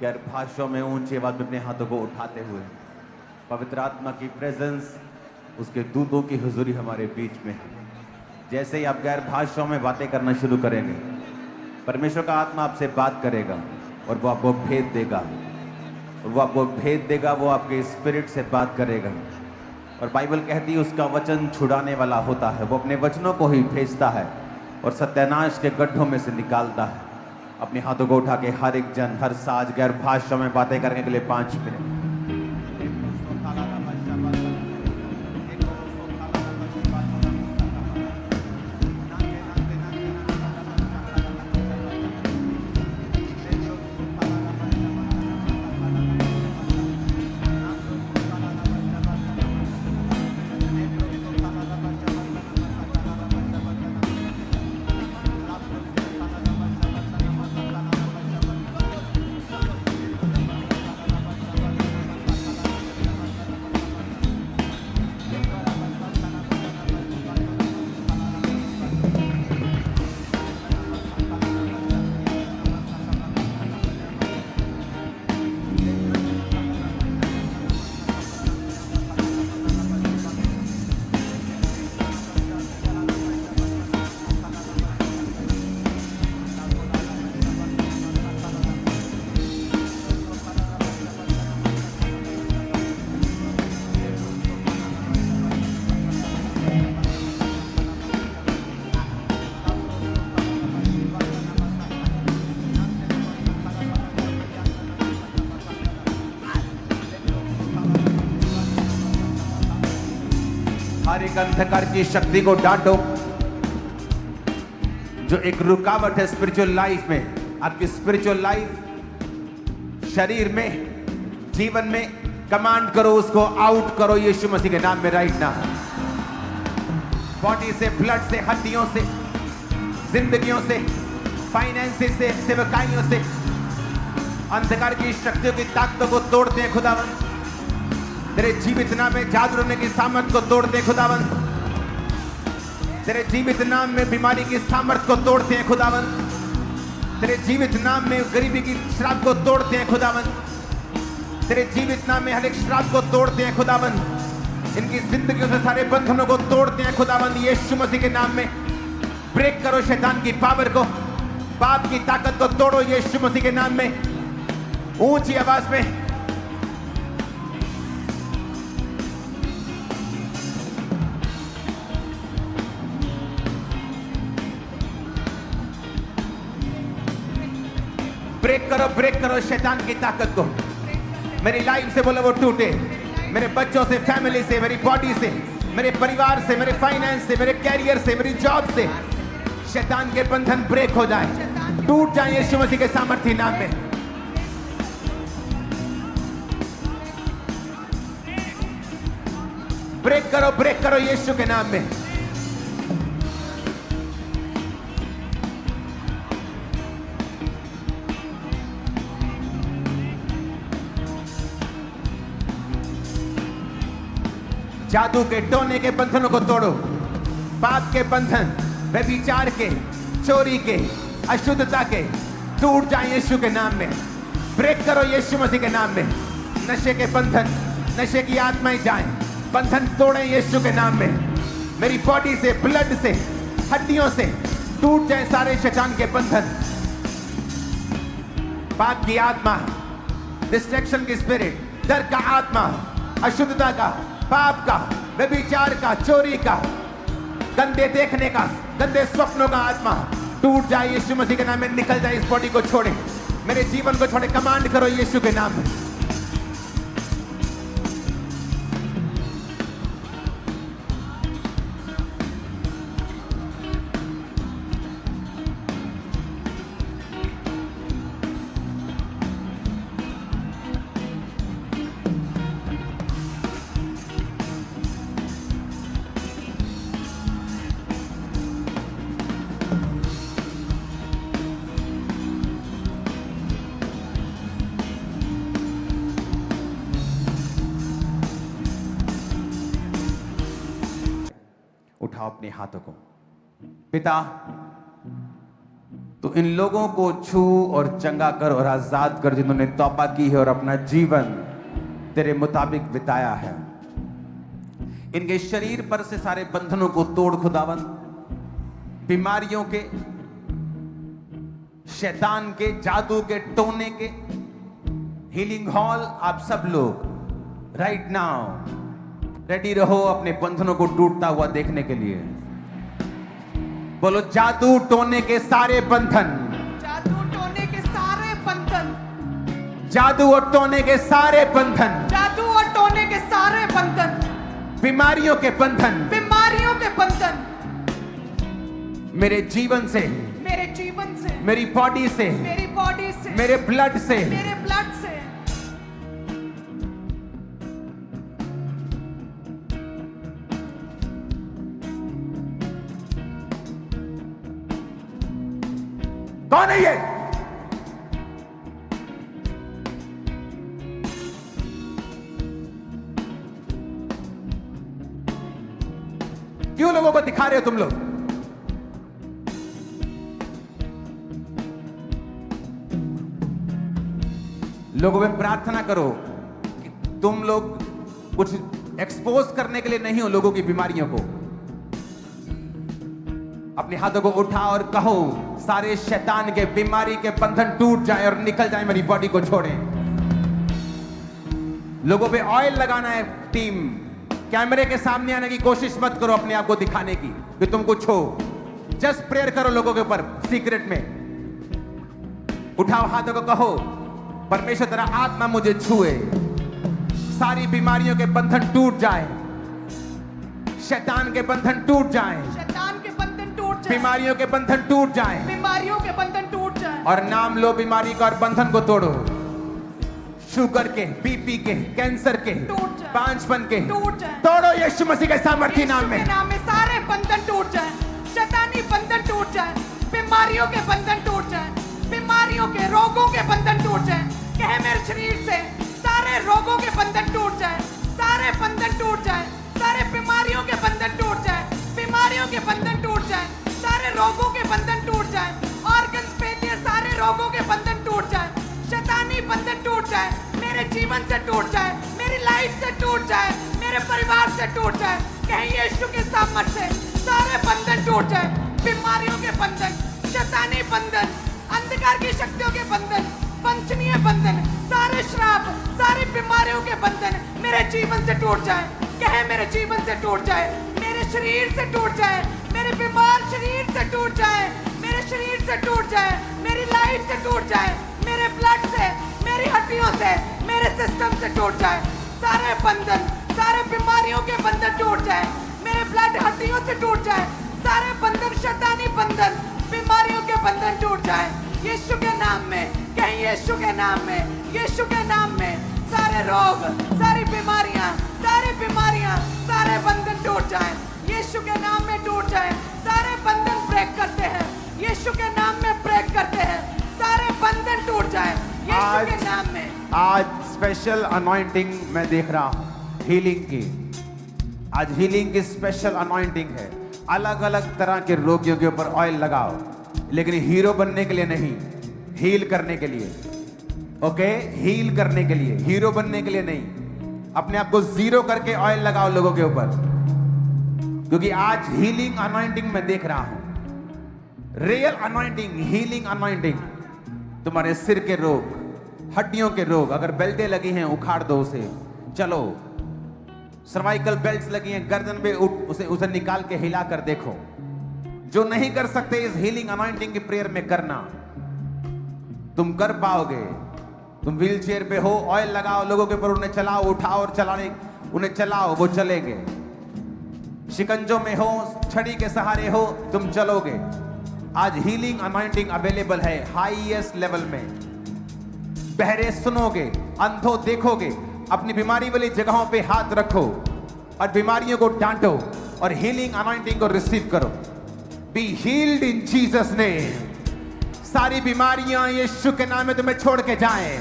गैर भाषाओं में ऊंची आवाज में अपने हाथों को उठाते हुए पवित्र आत्मा की प्रेजेंस, उसके दूतों की हुजूरी हमारे बीच में है। जैसे ही आप गैर भाषाओं में बातें करना शुरू करेंगे, परमेश्वर का आत्मा आपसे बात करेगा और वो आपको भेद देगा, वो आपके स्पिरिट से बात करेगा। और बाइबल कहती है उसका वचन छुड़ाने वाला होता है, वो अपने वचनों को ही भेजता है और सत्यानाश के गड्ढों में से निकालता है। अपने हाथों को उठा के हर एक जन हर साज गैर भाषा में बातें करने के लिए 5 मिनट। हर एक अंधकार की शक्ति को डांटो जो एक रुकावट है स्पिरिचुअल लाइफ में। आपकी स्पिरिचुअल लाइफ, शरीर में, जीवन में कमांड करो, उसको आउट करो यीशु मसीह के नाम में राइट नाउ। बॉडी से, ब्लड से, हड्डियों से, जिंदगियों से, फाइनेंसेस से, सेवकाइयों से अंधकार की शक्तियों की ताकतों को तोड़ते हैं खुदावन। तेरे जीवित नाम में जादू करने की सामर्थ को तोड़ते हैं खुदावन। तेरे जीवित नाम में बीमारी की सामर्थ को तोड़ते हैं खुदावन। तेरे जीवित नाम में गरीबी की श्राप को तोड़ते हैं खुदावन। तेरे जीवित नाम में हर एक श्राप को तोड़ते हैं खुदावन। इनकी जिंदगियों से सारे बंधनों को तोड़ते हैं खुदावन यीशु मसीह के नाम में। ब्रेक करो शैतान की पावर को, पाप की ताकत को तोड़ो यीशु मसीह के नाम में। ऊंची आवाज में ब्रेक करो शैतान की ताकत को। मेरी लाइफ से बोलो वो टूटे, मेरे बच्चों से, फैमिली से, मेरी बॉडी से, मेरे परिवार से, मेरे फाइनेंस से, मेरे कैरियर से, मेरी जॉब से शैतान के बंधन ब्रेक हो जाए, टूट जाए यीशु मसीह के सामर्थी नाम में। ब्रेक करो यीशु के नाम में। जादू के, टोने के बंधनों को तोड़ो। पाप के बंधन, व्यभिचार के, चोरी के, अशुद्धता के टूट जाए यीशु के नाम में। ब्रेक करो यीशु मसीह के नाम में। नशे के बंधन, नशे की आत्माएं जाएं, बंधन तोड़े यीशु के नाम में। मेरी बॉडी से, ब्लड से, हड्डियों से टूट जाए सारे शैतान के बंधन। पाप की आत्मा, डिस्ट्रैक्शन की स्पिरिट, डर का आत्मा, अशुद्धता का, पाप का, व्यभिचार का, चोरी का, गंदे देखने का, गंदे स्वप्नों का आत्मा टूट जाए यीशु मसीह के नाम में। निकल जाए, इस बॉडी को छोड़े, मेरे जीवन को छोड़े। कमांड करो यीशु के नाम में। उठाओ अपने हाथों को। पिता, तो इन लोगों को छू और चंगा कर और आजाद कर जिन्होंने तौबा की है और अपना जीवन तेरे मुताबिक बिताया है। इनके शरीर पर से सारे बंधनों को तोड़ खुदावन, बीमारियों के, शैतान के, जादू के, टोने के। हीलिंग हॉल आप सब लोग राइट नाउ रेडी रहो अपने बंधनों को टूटता हुआ देखने के लिए। बोलो जादू टोने के सारे बंधन, जादू टोने के सारे बंधन, जादू और टोने के सारे बंधन, जादू और टोने के सारे बंधन, बीमारियों के बंधन बीमारियों के बंधन मेरे जीवन से, मेरे जीवन से, मेरी बॉडी से, मेरी बॉडी से, मेरे ब्लड से, मेरे ब्लड से, कौन है ये? क्यों लोगों को दिखा रहे हो तुम लोग? लोगों में प्रार्थना करो कि तुम लोग कुछ एक्सपोज करने के लिए नहीं हो लोगों की बीमारियों को। अपने हाथों को उठा और कहो सारे शैतान के, बीमारी के बंधन टूट जाए और निकल जाए, मेरी बॉडी को छोड़ें। लोगों पे ऑयल लगाना है। टीम कैमरे के सामने आने की कोशिश मत करो अपने आप को दिखाने की कि तुम कुछ हो। जस्ट प्रेयर करो लोगों के ऊपर सीक्रेट में। उठाओ हाथों को, कहो परमेश्वर तेरा आत्मा मुझे छुए, सारी बीमारियों के बंधन टूट जाए, शैतान के बंधन टूट जाए, शैतान के बंधन टूट जाए, बीमारियों के बंधन टूट जाए, बीमारियों के बंधन टूट जाए, और नाम लो बीमारी का और बंधन को तोड़ो। शुगर के, बीपी के, कैंसर के, टूट जाए, बांझपन के टूट जाए, तोड़ो यीशु मसीह के सामर्थी नाम में। यीशु के नाम में सारे बंधन टूट जाए, शैतानी बंधन टूट जाए, बीमारियों के बंधन टूट जाए, बीमारियों के, रोगों के बंधन टूट जाए। कहे मेरे शरीर से सारे रोगों के बंधन टूट जाए, सारे बंधन टूट जाए, सारे बीमारियों के बंधन टूट जाए, बीमारियों के बंधन टूट जाए, सारे रोगों के बंधन टूट जाए, ऑर्गन फेलियर, सारे रोगों के बंधन टूट जाए, शैतानी बंधन टूट जाए, मेरे जीवन से टूट जाए, मेरी लाइफ से टूट जाए, मेरे परिवार से टूट जाए। कहीं यीशु के सामर्थ्य से सारे बंधन टूट जाए, बीमारियों के बंधन, शैतानी बंधन, अंधकार की शक्तियों के बंधन, वंचनीय बंधन, सारे श्राप, सारी बीमारियों के बंधन मेरे जीवन से टूट जाए। कहे मेरे जीवन से टूट जाए, मेरे शरीर से टूट जाए, मेरे बीमार शरीर से टूट जाए, मेरे शरीर से टूट जाए, मेरी लाइफ से टूट जाए, मेरे ब्लड से, मेरी हड्डियों से, मेरे सिस्टम से टूट जाए। सारे बंधन, सारे बीमारियों के बंधन टूट जाए, मेरे ब्लड हड्डियों से टूट जाए, सारे बंधन, शैतानी बंधन, बीमारियों के बंधन टूट जाए यीशु के नाम में। कहीं यीशु के नाम में, यीशु के नाम में सारे रोग, सारी बीमारियां, सारे बंधन टूट जाए, यीशु के नाम में टूट जाए। सारे बंधन ब्रेक करते हैं, यीशु के नाम में ब्रेक करते हैं, सारे बंधन टूट जाए यीशु के नाम में। आज स्पेशल अनॉइंटिंग मैं देख रहा हूं हीलिंग की। आज हीलिंग की स्पेशल अनॉइंटिंग है। अलग अलग तरह के रोगियों के ऊपर ऑयल लगाओ, लेकिन हीरो बनने के लिए नहीं, हील करने के लिए। ओके, हील करने के लिए, हीरो बनने के लिए नहीं। अपने आप को जीरो करके ऑयल लगाओ लोगों के ऊपर, क्योंकि आज हीलिंग अनॉइंटिंग मैं देख रहा हूं। Real anointing, healing anointing. तुम्हारे सिर के रोग, हड्डियों के रोग, अगर बेल्टें लगी हैं उखाड़ दो उसे। चलो, सर्वाइकल बेल्ट्स लगी हैं गर्दन पे, उसे निकाल के हिला कर देखो। जो नहीं कर सकते इस हीलिंग अनॉइंटिंग की प्रेयर में करना, तुम कर पाओगे। तुम व्हील चेयर पे हो, ऑयल लगाओ लोगों के ऊपर, उन्हें चलाओ, उठाओ और चलाने, उन्हें चलाओ, वो चलेंगे। शिकंजों में हो, छड़ी के सहारे हो, तुम चलोगे। आज हीलिंग अनॉइंटिंग अवेलेबल है हाईएस्ट लेवल में। बहरे सुनोगे, अंधों देखोगे। अपनी बीमारी वाली जगहों पे हाथ रखो और बीमारियों को डांटो और हीलिंग अनॉइंटिंग को रिसीव करो। Be healed in Jesus name. सारी बीमारियां यीशु के नाम में तुम्हें छोड़ के जाएं।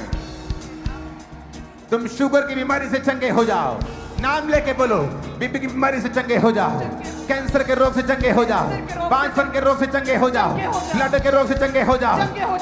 तुम शुगर की बीमारी से चंगे हो जाओ, नाम लेके बोलो, बीपी की बीमारी से चंगे हो जाओ, कैंसर के रोग से चंगे हो जाओ, पांचपन के रोग से चंगे हो जाओ, ब्लड के रोग से चंगे हो जाओ,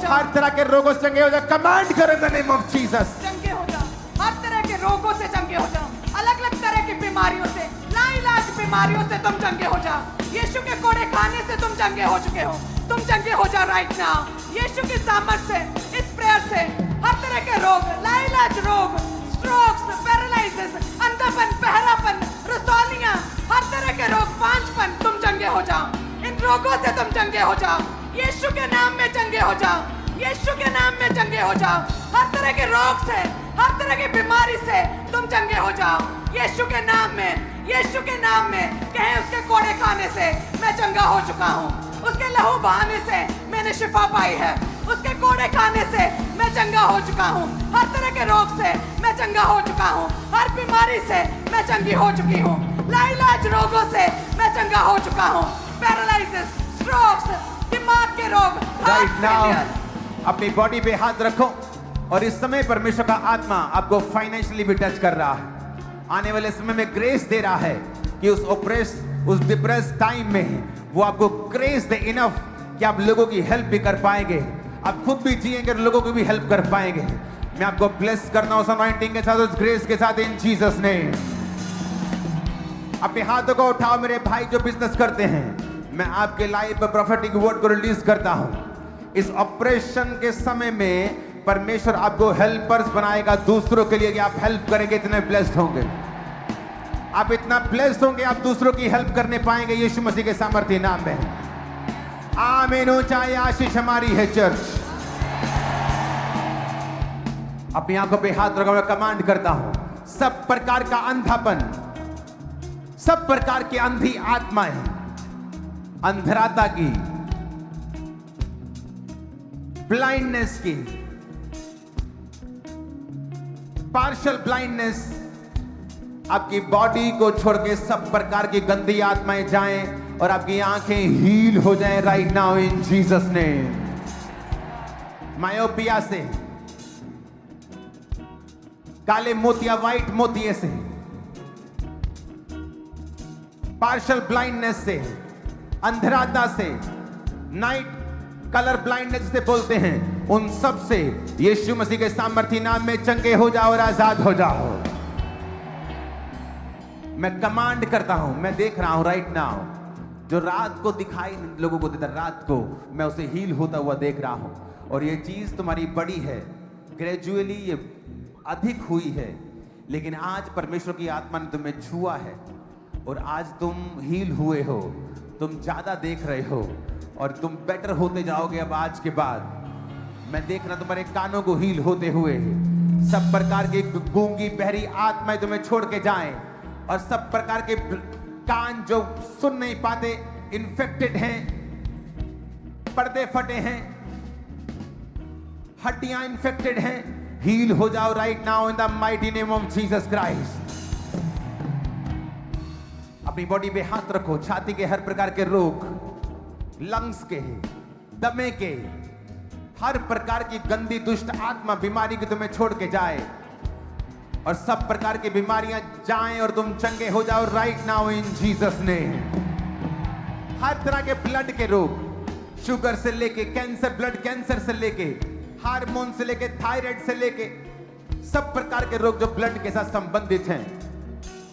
हर तरह के रोगों से चंगे हो जाओ। कमांड करो in the name of Jesus. चंगे हो जाओ, हर तरह के रोगों से चंगे हो जाओ, अलग अलग तरह की बीमारियों से, लाइलाज बीमारियों से तुम चंगे हो जाओ। यीशु के कोड़े खाने से तुम चंगे हो चुके हो, तुम चंगे हो जाओ राइट नाउ। यीशु की सामर्थ से, इस प्रेयर से हर तरह के रोग, लाइलाज रोग, स्ट्रोक्स, पैरालिसिस, अंधापन, बहरापन, रसौलियां, हर तरह के रोग, पांचपन, तुम चंगे हो जाओ। इन रोगों से तुम चंगे हो जाओ, यीशु के नाम में चंगे हो जाओ, यीशु के नाम में चंगे हो जाओ। हर तरह के रोग से, हर तरह की बीमारी से तुम चंगे हो जाओ, यीशु के नाम में, यीशु के नाम में। कहें उसके कोड़े खाने से मैं चंगा हो चुका हूँ, उसके लहू बहाने से मैंने शिफा पाई है, उसके कोड़े खाने से मैं चंगा हो चुका हूँ। हर तरह के रोग से मैं चंगा हो चुका हूँ, हर बीमारी से मैं चंगी हो चुकी हूँ, लाइलाज रोगों से मैं चंगा हो चुका हूँ, पैरालिसिस, स्ट्रोक्स, दिमाग के रोग, राइट नाउ अपनी बॉडी पे हाथ रखो और इस समय परमेश्वर का आत्मा आपको फाइनेंशियली भी टच कर रहा है। आने वाले समय में ग्रेस दे रहा है कि उस डिप्रेस टाइम में वो आपको ग्रेस दे इनफ कि आप लोगों की हेल्प भी कर पाएंगे, आप खुद भी जिएंगे और लोगों को भी हेल्प कर पाएंगे। मैं आपको ब्लेस करना उस अनॉइंटिंग के साथ, उस ग्रेस के साथ इन जीसस नेम। अपने हाथों को उठाओ मेरे भाई जो बिजनेस करते हैं, मैं आपके लाइफ पर प्रोफेटिक वर्ड को रिलीज करता हूं। इस ऑपरेशन के समय में परमेश्वर आपको हेल्पर्स बनाएगा दूसरों के लिए कि आप हेल्प करेंगे, इतने ब्लेस्ड होंगे, आप इतना ब्लेस्ड होंगे, आप दूसरों की हेल्प करने पाएंगे यीशु मसीह के सामर्थ्य नाम में। आमीन। ऊंचाई आशीष हमारी है चर्च। अपनी आंखों पे हाथ रखा, मैं कमांड करता हूं सब प्रकार का अंधापन, सब प्रकार की अंधी आत्माएं, अंधराता की, ब्लाइंडनेस की, पार्शियल ब्लाइंडनेस, आपकी बॉडी को छोड़ के सब प्रकार की गंदी आत्माएं जाएं और आपकी आंखें हील हो जाएं right now in Jesus name. Myopia से, काले मोतिया, व्हाइट मोतिये से, पार्शियल ब्लाइंडनेस से, अंधराता से, नाइट कलर ब्लाइंडनेस से बोलते हैं, उन सब से यीशु मसीह के सामर्थ्य नाम में चंगे हो जाओ और आजाद हो जाओ। मैं कमांड करता हूं, मैं देख रहा हूं राइट नाउ, जो रात को दिखाई लोगों को देता, रात को मैं उसे हील होता हुआ देख रहा हूं। और ये चीज तुम्हारी बड़ी है, ग्रेजुअली ये अधिक हुई है, लेकिन आज परमेश्वर की आत्मा ने तुम्हें छुआ है और आज तुम हील हुए हो, तुम ज्यादा देख रहे हो और तुम बेटर होते जाओगे। अब आज के बाद मैं देख रहा तुम्हारे कानों को हील होते हुए, सब प्रकार की गूंगी बहरी आत्माएं तुम्हें छोड़ के जाएं और सब प्रकार के कान जो सुन नहीं पाते, इन्फेक्टेड हैं, पर्दे फटे हैं, हड्डियां इन्फेक्टेड हैं, हील हो जाओ right now in the mighty name of Jesus Christ. अपनी बॉडी पे हाथ रखो, छाती के हर प्रकार के रोग, लंग्स के, दमे के, हर प्रकार की गंदी दुष्ट आत्मा बीमारी की तुम्हें छोड़ के जाए और सब प्रकार की बीमारियां जाएं और तुम चंगे हो जाओ right now in Jesus name. हर तरह के ब्लड के रोग, शुगर से लेके कैंसर, ब्लड कैंसर से लेके, हार्मोन से लेके, थायराइड से लेके, सब प्रकार के रोग जो ब्लड के साथ संबंधित हैं,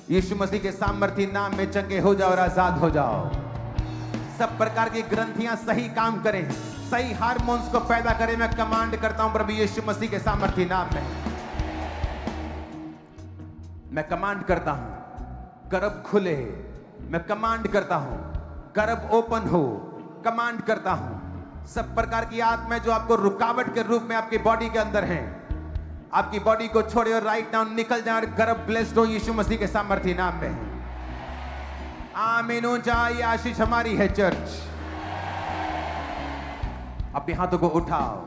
यीशु मसीह के सामर्थ्य नाम में चंगे हो जाओ और आजाद हो जाओ। सब प्रकार की ग्रंथियां सही काम करें, सही हार्मोन्स को पैदा करें। मैं कमांड करता हूं प्रभु यीशु मसीह के सामर्थ्य नाम में, मैं कमांड करता हूं गर्भ खुले, मैं कमांड करता हूं गर्भ ओपन हो, कमांड करता हूं सब प्रकार की आत्माएं जो आपको रुकावट के रूप में आपकी बॉडी के अंदर हैं, आपकी बॉडी को छोड़े और राइट नाउ निकल जाए और गर्भ ब्लेस्ड हो यीशु मसीह के सामर्थ्य नाम में। आमीन। ऊंचाई आशीष हमारी है चर्च। अपने हाथों को उठाओ,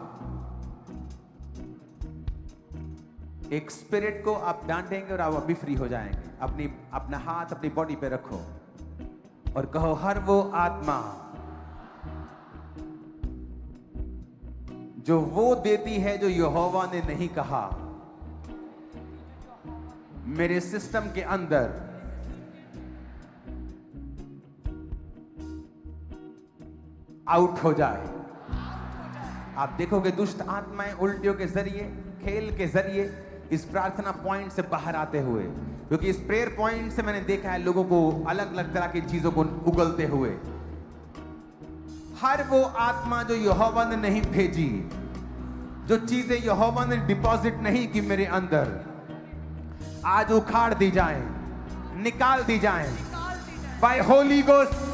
एक स्पिरिट को आप डांटेंगे और आप अभी फ्री हो जाएंगे। अपना हाथ अपनी बॉडी पे रखो और कहो, हर वो आत्मा जो वो देती है जो यहोवा ने नहीं कहा, मेरे सिस्टम के अंदर आउट हो जाए। आप देखोगे दुष्ट आत्माएं उल्टियों के जरिए, खेल के जरिए इस प्रार्थना पॉइंट से बाहर आते हुए, क्योंकि इस प्रेयर पॉइंट से मैंने देखा है लोगों को अलग अलग तरह की चीजों को उगलते हुए। हर वो आत्मा जो यहोवा ने नहीं भेजी, जो चीजें यहोवा ने डिपॉजिट नहीं की मेरे अंदर, आज उखाड़ दी जाए, निकाल दी जाए by Holy Ghost,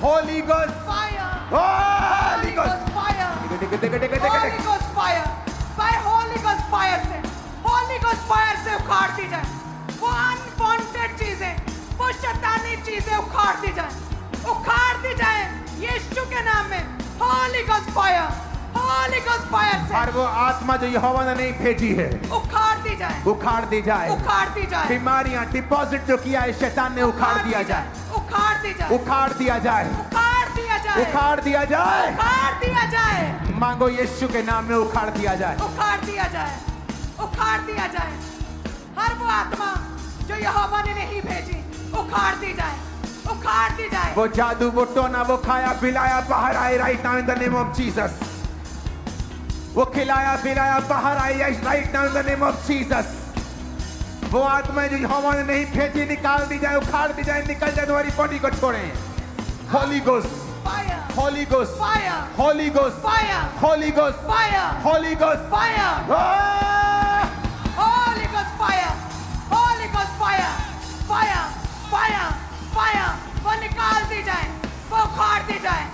Holy Ghost, Fire! Holy Holy Ghost fire! Holy Ghost fire! By Holy Ghost fire से, Holy Ghost fire से उखाड़ दी जाए। वो अनवांटेड चीजें, वो शैतानी चीजें उखाड़ दी जाए, उखाड़ दी जाए यीशु के नाम में। Holy Ghost fire! Holy Ghost fire से और वो आत्मा जो यहोवा ने नहीं भेजी है उखाड़ दी जाए, उखाड़ दी जाए। उखाड़ दी जाए, बीमारियां डिपॉजिट जो किया है शैतान ने उखाड़ दिया जाए, उखाड़ दी जाए, उखाड़ दिया जाए, उखाड़ दिया जाए, उखाड़ दिया जाए। उखाड़ दिया जाए, मांगो यीशु के नाम में उखाड़ दिया जाए। उखाड़ दिया जाए, उखाड़ दिया जाए। हर वो आत्मा जो यहोवा ने नहीं भेजी उखाड़ दी जाए, उखाड़ दी जाए। वो जादू, वो टोना, वो खाया पिलाया बाहर आए right now in the name of Jesus. वो खिलाया पिलाया बाहर आई right now in the name of Jesus. वो आत्मा जो यहोवा ने नहीं भेजी निकाल दी जाए, उखाड़ दी जाए, निकल जाए, तुम्हारी बॉडी को छोड़े। Holi Ghost, Fire! Holi Ghost, Fire! Holi Ghost, Fire! Holi Ghost, Fire! Holi Ghost. Fire! Holy Ghost fire! Holy Ghost fire! Fire! Fire! Fire! वो निकाल दी जाए, वो उखाड़ दी जाए,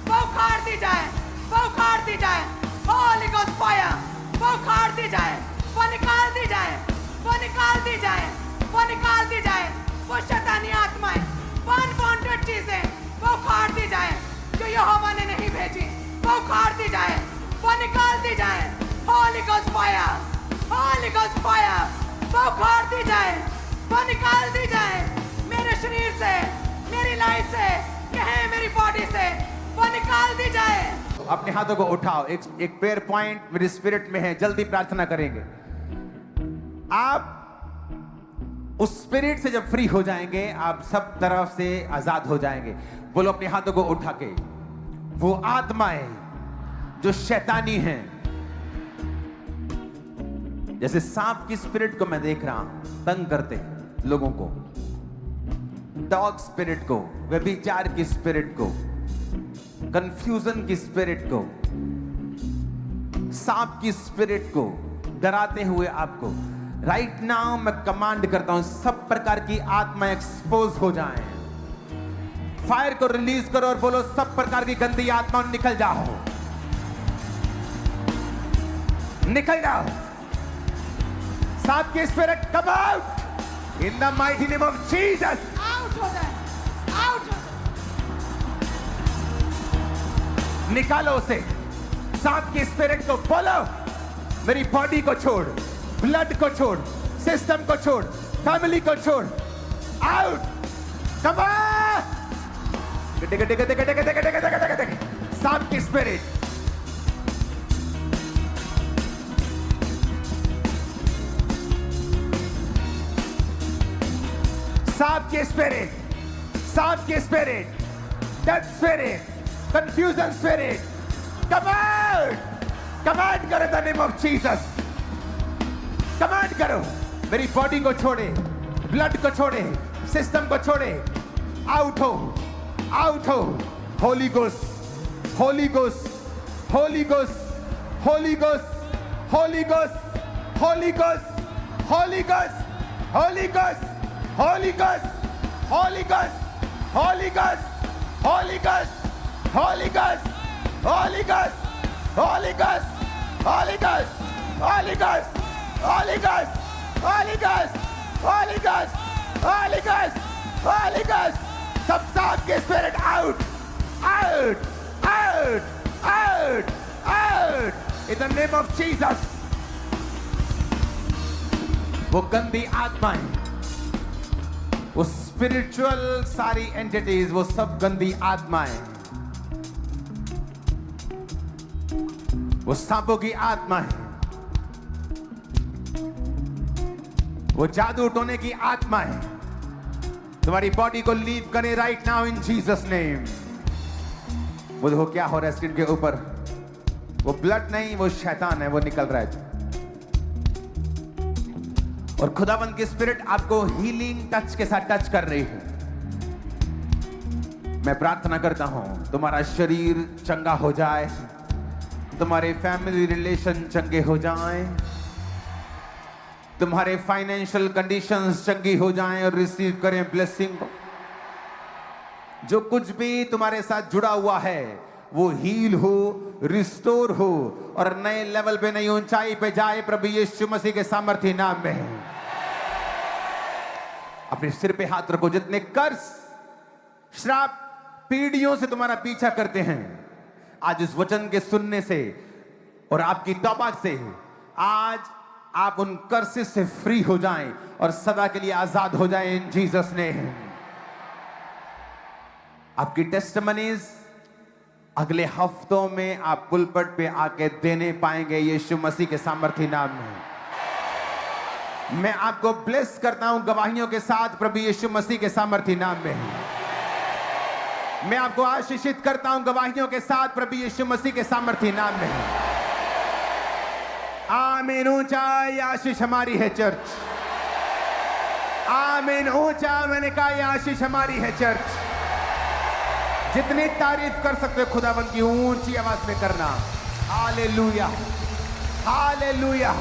वो उखाड़ दी जाए, वो उखाड़ दी जाए। Holy Ghost fire! वो उखाड़ दी जाए, वो निकाल दी जाए, वो निकाल दी जाए, वो निकाल दी जाए। वो शैतानी आत्माएं, वो अनवांटेड चीजें, वो उखाड़ दी जाए जो यहोवा ने नहीं भेजी, वो उखाड़ दी जाए, वो निकाल दी जाए। Holy Ghost fire! Holy Ghost fire! वो उखाड़ दी जाए, वो निकाल दी जाए मेरे शरीर से, मेरी लाइफ से, कहे मेरी बॉडी से, वो निकाल दी जाए। अपने हाथों को उठाओ। एक प्रेयर पॉइंट मेरे स्पिरिट में है, जल्दी प्रार्थना करेंगे। आप उस स्पिरिट से जब फ्री हो जाएंगे, आप सब तरफ से आजाद हो जाएंगे। बोलो अपने हाथों को उठा के, वो आत्माएं जो शैतानी हैं, जैसे सांप की स्पिरिट को मैं देख रहा हूं, तंग करते लोगों को, डॉग स्पिरिट को, व्यभिचार की स्पिरिट को, कंफ्यूजन की स्पिरिट को, सांप की स्पिरिट को, डराते हुए आपको राइट नाउ मैं कमांड करता हूं, सब प्रकार की आत्मा एक्सपोज हो जाएं। फायर को रिलीज करो और बोलो सब प्रकार की गंदी आत्मा निकल जाओ, निकल जाओ। सांप की spirit come out in the mighty name of Jesus. Out हो जाए, आउट हो जाए। निकालो उसे, सांप की स्पिरिट को बोलो मेरी बॉडी को छोड़, ब्लड को छोड़, सिस्टम को छोड़, फैमिली को छोड़, आउट। Come on. सांप की स्पिरिट, सांप की स्पिरिट, सांप की spirit, death spirit, confusion spirit, come out. Command करो the name of Jesus. Command करो मेरी बॉडी को छोड़े, ब्लड को छोड़े, सिस्टम को छोड़े, आउट हो, आउट हो। Holi Ghost, Holy Ghost, Holy Ghost, Holy Ghost, Holy Ghost, Holy Ghost, Holy Ghost, Holy Ghost, Holy Ghost, Holy Ghost, Holy Ghost, Holy Ghost, Holy Ghost, Holy Ghost, Holy Ghost, Holy Ghost, Holy ghost, Holy Ghost, Holy Ghost, Holy Ghost, Holy Ghost, Holy Ghost. सब सांप के spirit out, out, out, out, out in the name of Jesus. वो गंदी आत्माएं, वो spiritual सारी entities, वो सब गंदी आत्माएं, वो सांपों की आत्माएं, वो जादू टोने की आत्मा है, तुम्हारी बॉडी को लीव करे right now in Jesus name. वो देखो क्या हो रहा है स्किन के ऊपर, वो ब्लड नहीं, वो शैतान है, वो निकल रहा है। और खुदाबंद की स्पिरिट आपको हीलिंग टच के साथ टच कर रही है। मैं प्रार्थना करता हूं तुम्हारा शरीर चंगा हो जाए, तुम्हारे फैमिली रिलेशन चंगे हो जाएं, तुम्हारे फाइनेंशियल कंडीशंस चंगी हो जाएं और रिसीव करें ब्लेसिंग को। जो कुछ भी तुम्हारे साथ जुड़ा हुआ है वो हील हो, रिस्टोर हो और नए लेवल पे, नई ऊंचाई पे जाए प्रभु यीशु मसीह के सामर्थ्य नाम में। अपने सिर पे हाथ रखो। जितने कर्ज, श्राप पीढ़ियों से तुम्हारा पीछा करते हैं, आज इस वचन के सुनने से और आपकी तौबा से आज आप उन कर्सेस से फ्री हो जाएं और सदा के लिए आजाद हो जाएं इन जीसस नेम। आपकी टेस्टिमनीज अगले हफ्तों में आप पुलपट पे आके देने पाएंगे यीशु मसीह के सामर्थ्य नाम में। मैं आपको ब्लेस करता हूं गवाहियों के साथ प्रभु यीशु मसीह के सामर्थ्य नाम में। मैं आपको आशीषित करता हूं गवाहियों के साथ प्रभु यीशु मसीह के सामर्थ्य नाम में। आमीन। ऊंचा आशीष हमारी है चर्च। आमीन। ऊंचा मैंने कहा ये आशीष हमारी है चर्च। जितनी तारीफ कर सकते हो खुदावंद की ऊंची आवाज में करना। Hallelujah, hallelujah.